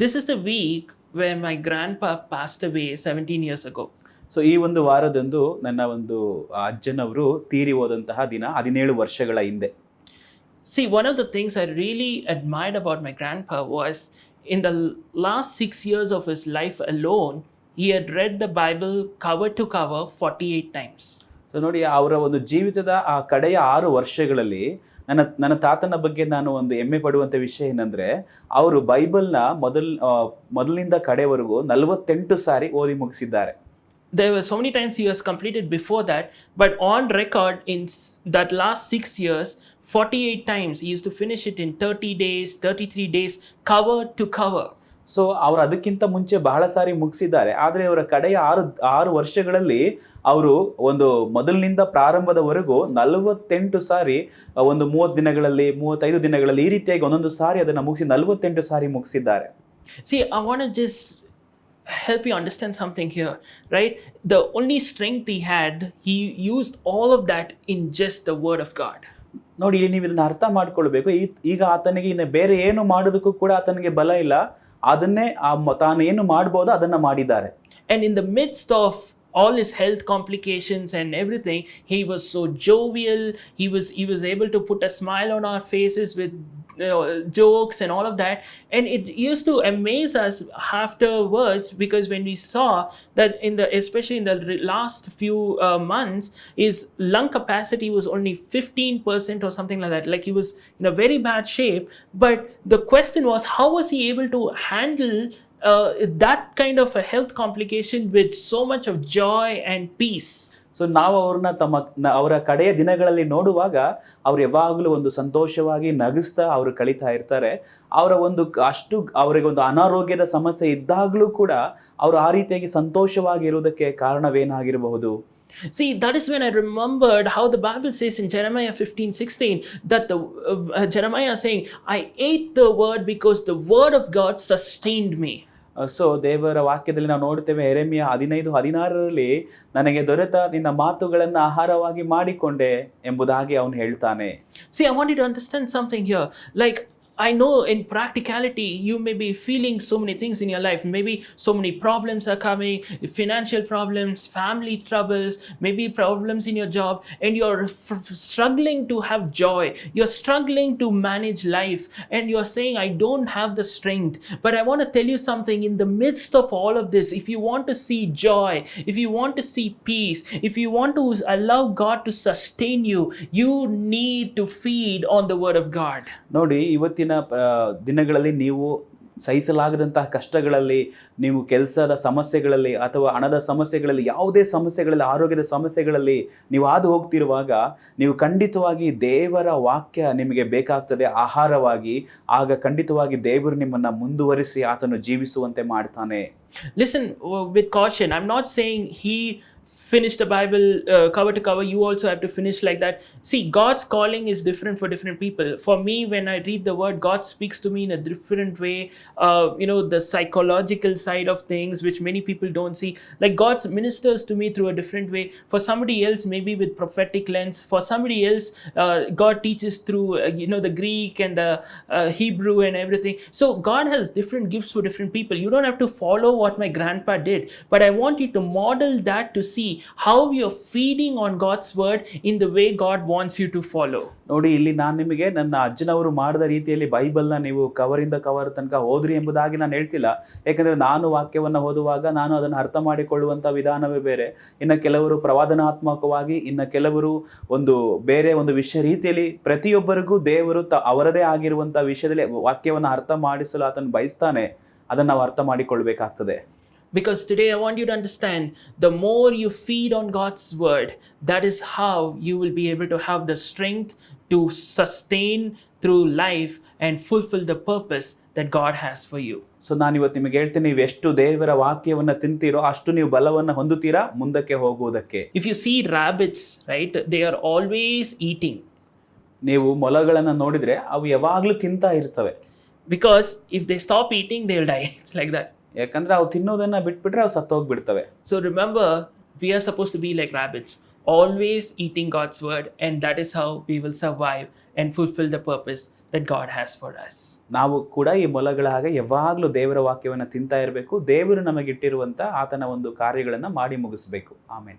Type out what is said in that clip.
This is the week where my grandpa passed away 17 years ago. So ಈ ಒಂದು ವಾರದಂದು ನನ್ನ ಒಂದು ಅಜ್ಜನವರು ತೀರಿ ಹೋದಂತಹ ದಿನ 17 ವರ್ಷಗಳ ಹಿಂದೆ. See, one of the things I really admired about my grandpa was in the last 6 years of his life alone, he had read the Bible cover to cover 48 times. So ನೋಡಿ, ಅವರ ಒಂದು ಜೀವಿತದ ಆ ಕಡೆಯ 6 ವರ್ಷಗಳಲ್ಲಿ ನನ್ನ ತಾತನ ಬಗ್ಗೆ ನಾನು ಒಂದು ಹೆಮ್ಮೆ ಪಡುವಂಥ ವಿಷಯ ಏನಂದರೆ, ಅವರು ಬೈಬಲ್ನ ಮೊದಲಿನಿಂದ ಕಡೆವರೆಗೂ 48 ಸಾರಿ ಓದಿ ಮುಗಿಸಿದ್ದಾರೆ. There were so many times he was completed before that, but on record in that last 6 years, 48 times he used to finish it in 30 days, 33 days, cover to cover. So ಅವರು ಅದಕ್ಕಿಂತ ಮುಂಚೆ ಬಹಳ ಸಾರಿ ಮುಗಿಸಿದ್ದಾರೆ. ಆದರೆ ಅವರ ಕಡೆಯ 6 ವರ್ಷಗಳಲ್ಲಿ ಅವರು ಒಂದು ಮೊದಲಿನಿಂದ ಪ್ರಾರಂಭದವರೆಗೂ 48 ಸಾರಿ, ಒಂದು 30 ದಿನಗಳಲ್ಲಿ, 35 ದಿನಗಳಲ್ಲಿ, ಈ ರೀತಿಯಾಗಿ ಒಂದೊಂದು ಸಾರಿ ಅದನ್ನು ಮುಗಿಸಿ 48 ಸಾರಿ ಮುಗಿಸಿದ್ದಾರೆ. See, I want to just help you understand something here, right? The only strength he had, he used all of that in just the word of God. ನೋಡಿ, ಇಲ್ಲಿ ನೀವು ಇದನ್ನ ಅರ್ಥ ಮಾಡ್ಕೊಳ್ಬೇಕು. ಈಗ ಆತನಿಗೆ ಇನ್ನು ಬೇರೆ ಏನು ಮಾಡೋದಕ್ಕೂ ಕೂಡ ಆತನಿಗೆ ಬಲ ಇಲ್ಲ. ಅದನ್ನೇ ತಾನು ಏನು ಮಾಡ್ಬೋದೋ ಅದನ್ನ ಮಾಡಿದ್ದಾರೆ. And in the midst of all his health complications and everything, he was so jovial. He was able to put a smile on our faces with jokes and all of that, and it used to amaze us afterwards, because when we saw that especially in the last few months, his lung capacity was only 15% or something like that. Like, he was in a very bad shape, but the question was, how was he able to handle that kind of a health complication with so much of joy and peace? So ನಾವು ಅವ್ರನ್ನ ಅವರ ಕಡೆಯ ದಿನಗಳಲ್ಲಿ ನೋಡುವಾಗ ಅವ್ರು ಯಾವಾಗಲೂ ಒಂದು ಸಂತೋಷವಾಗಿ ನಗಿಸ್ತಾ ಅವರು ಕಳೀತಾ ಇರ್ತಾರೆ. ಅವರ ಒಂದು ಅವರಿಗೆ ಒಂದು ಅನಾರೋಗ್ಯದ ಸಮಸ್ಯೆ ಇದ್ದಾಗಲೂ ಕೂಡ ಅವರು ಆ ರೀತಿಯಾಗಿ ಸಂತೋಷವಾಗಿ ಇರುವುದಕ್ಕೆ ಕಾರಣವೇನಾಗಿರಬಹುದು? See, that is when I remembered how the Bible says in Jeremiah 15:16 that Jeremiah saying, I ate the word because the word of God sustained me. So ದೇವರ ವಾಕ್ಯದಲ್ಲಿ ನಾವು ನೋಡ್ತೇವೆ, ಯೆರೆಮೀಯ 15:16 ನನಗೆ ದೊರೆತ ನಿನ್ನ ಮಾತುಗಳನ್ನು ಆಹಾರವಾಗಿ ಮಾಡಿಕೊಂಡೆ ಎಂಬುದಾಗಿ ಅವನು ಹೇಳ್ತಾನೆ. See, I want you to understand something here. Like, I know in practicality you may be feeling so many things in your life. Maybe so many problems are coming, financial problems, family troubles, maybe problems in your job, and you're struggling to have joy. You're struggling to manage life, and you're saying, I don't have the strength. But I want to tell you something. In the midst of all of this, if you want to see joy, if you want to see peace, if you want to allow God to sustain you, you need to feed on the word of God. ನೋಡಿ, ಇವತ್ತಿನ ದಿನಗಳಲ್ಲಿ ನೀವು ಸಹಿಸಲಾಗದಂತಹ ಕಷ್ಟಗಳಲ್ಲಿ, ನೀವು ಕೆಲಸದ ಸಮಸ್ಯೆಗಳಲ್ಲಿ ಅಥವಾ ಹಣದ ಸಮಸ್ಯೆಗಳಲ್ಲಿ, ಯಾವುದೇ ಸಮಸ್ಯೆಗಳಲ್ಲಿ, ಆರೋಗ್ಯದ ಸಮಸ್ಯೆಗಳಲ್ಲಿ ನೀವು ಹಾದು ಹೋಗ್ತಿರುವಾಗ ನೀವು ಖಂಡಿತವಾಗಿ ದೇವರ ವಾಕ್ಯ ನಿಮಗೆ ಬೇಕಾಗ್ತದೆ ಆಹಾರವಾಗಿ. ಆಗ ಖಂಡಿತವಾಗಿ ದೇವರು ನಿಮ್ಮನ್ನು ಮುಂದುವರಿಸಿ ಆತನು ಜೀವಿಸುವಂತೆ ಮಾಡ್ತಾನೆ. Listen with caution. I'm not saying he finish the Bible cover to cover, you also have to finish like that. See, God's calling is different for different people. For me, when I read the word, God speaks to me in a different way. The psychological side of things, which many people don't see. Like, God ministers to me through a different way. For somebody else, maybe with prophetic lens. For somebody else, God teaches through the Greek and the Hebrew and everything. So God has different gifts for different people. You don't have to follow what my grandpa did, but I want you to model that to see how you're feeding on God's word in the way God wants you to follow. ನೋಡಿ, ಇಲ್ಲಿ ನಾನು ನಿಮಗೆ ನನ್ನ ಅಜ್ಜನವರು ಮಾಡಿದ ರೀತಿಯಲ್ಲಿ ಬೈಬಲ್ನ ನೀವು ಕವರಿಂದ cover ತನಕ ಓದ್ರಿ ಎಂಬುದಾಗಿ ನಾನು ಹೇಳ್ತಿಲ್ಲ. ಯಾಕಂದರೆ ನಾನು ವಾಕ್ಯವನ್ನು ಓದುವಾಗ ನಾನು ಅದನ್ನು ಅರ್ಥ ಮಾಡಿಕೊಳ್ಳುವಂಥ ವಿಧಾನವೇ ಬೇರೆ. ಇನ್ನು ಕೆಲವರು ಪ್ರವಾದನಾತ್ಮಕವಾಗಿ, ಇನ್ನು ಕೆಲವರು ಬೇರೆ ಒಂದು ವಿಷಯ ರೀತಿಯಲ್ಲಿ, ಪ್ರತಿಯೊಬ್ಬರಿಗೂ ದೇವರು ಅವರದೇ ಆಗಿರುವಂಥ ವಿಷಯದಲ್ಲಿ ವಾಕ್ಯವನ್ನು ಅರ್ಥ ಮಾಡಿಸಲು ಆತನು ಬಯಸ್ತಾನೆ. ಅದನ್ನು ನಾವು ಅರ್ಥ ಮಾಡಿಕೊಳ್ಬೇಕಾಗ್ತದೆ. Because today I want you to understand, the more you feed on God's word, that is how you will be able to have the strength to sustain through life and fulfill the purpose that God has for you. So ನಾನು ಇವತ್ತು ನಿಮಗೆ ಹೇಳ್ತೀನಿ, ನೀವು ಎಷ್ಟು ದೇವರ ವಾಕ್ಯವನ್ನು ತಿಂತೀರೋ ಅಷ್ಟು ನೀವು ಬಲವನ್ನು ಹೊಂದುತ್ತೀರಾ ಮುಂದಕ್ಕೆ ಹೋಗುವುದಕ್ಕೆ. If you see rabbits, right, they are always eating. ನೀವು ಮೊಲಗಳನ್ನು ನೋಡಿದ್ರೆ ಅವು ಯಾವಾಗಲೂ ತಿಂತಾ ಇರ್ತವೆ. Because if they stop eating, they'll die. It's like that. ಯಾಕಂದ್ರೆ ಅವು ತಿನ್ನೋದನ್ನ ಬಿಟ್ಬಿಟ್ರೆ ಅವು ಸತ್ತೋಗ್ಬಿಡ್ತವೆ. So remember, we are supposed to be like rabbits, always eating God's word, and that is how we will survive and fulfill the purpose that God has for us. ನಾವು ಕೂಡ ಈ ಮೊಲಗಳ ಹಾಗೆ ಯಾವಾಗಲೂ ದೇವರ ವಾಕ್ಯವನ್ನು ತಿಂತಾ ಇರಬೇಕು. ದೇವರು ನಮಗಿಟ್ಟಿರುವಂಥ ಆತನ ಒಂದು ಕಾರ್ಯಗಳನ್ನು ಮಾಡಿ ಮುಗಿಸ್ಬೇಕು. ಆಮೇನ್.